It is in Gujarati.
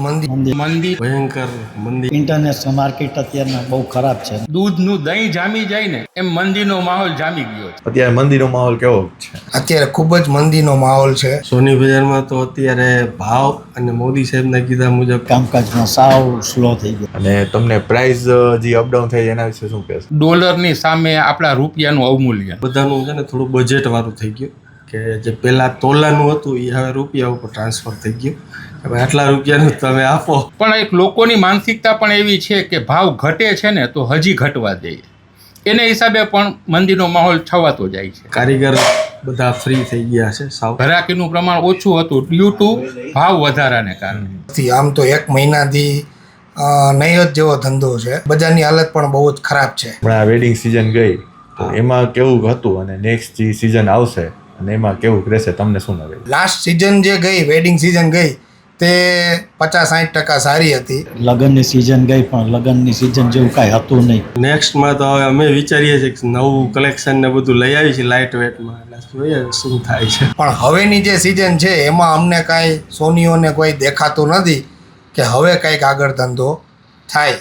મંદી ભયંકર મંદી. ઇન્ટરનેશનલ માર્કેટ અત્યારના બહુ ખરાબ છે. દૂધનું દહીં જામી જાય ને એમ મંદીનો માહોલ જામી ગયો છે. અત્યારે મંદીનો માહોલ કેવો છે? અત્યારે ખૂબ જ મંદીનો માહોલ છે. સોની બજારમાં તો અત્યારે ભાવ અને મોદી સાહેબના કીધા મુજબ કામકાજમાં સાવ સ્લો થઈ ગયો. અને તમને પ્રાઇસ જે અપડાઉન થાય એના વિશે શું કહેશો? ડોલરની સામે આપણા રૂપિયાનું અવમૂલ્યન. બધાનું છે ને થોડું બજેટ વાળું થઈ ગયું કે જે પહેલા તોલાનું હતું એ હવે રૂપિયા ઉપર ટ્રાન્સફર થઈ ગયું. હવે આટલા રૂપિયાનું તમે આપો. પણ એક લોકોની માનસિકતા પણ એવી છે કે ભાવ ઘટે છે ને તો હજી ઘટવા દે. એને હિસાબે પણ મંદીનો માહોલ છવાતો જાય છે. કારીગર બધા ફ્રી થઈ ગયા છે સાવ. ઘરાકીનું પ્રમાણ ઓછું હતું ડ્યુ ટુ ભાવ વધારાને કારણે. આમ તો એક મહિનાથી નહીં જ જેવો ધંધો છે. બજારની હાલત પણ બહુ જ ખરાબ છે. હમણાં વેડિંગ સિઝન ગઈ તો એમાં કેવું હતું અને નેક્સ્ટ જે સિઝન આવશે અને એમાં કેવું રહેશે તમને શું લાગે? લાસ્ટ સિઝન જે ગઈ, વેડિંગ સિઝન ગઈ તે 50-60% સારી હતી. લગ્નની સિઝન ગઈ પણ લગ્નની સિઝન જેવું કાંઈ હતું નહીં. નેક્સ્ટમાં તો હવે અમે વિચારીએ છીએ કે નવું કલેક્શન ને બધું લઈ આવી છે લાઇટ વેટમાં. એટલે જોઈએ શું થાય છે. પણ હવેની જે સિઝન છે એમાં અમને કાંઈ સોનીઓને કોઈ દેખાતું નથી કે હવે કંઈક આગળ ધંધો થાય.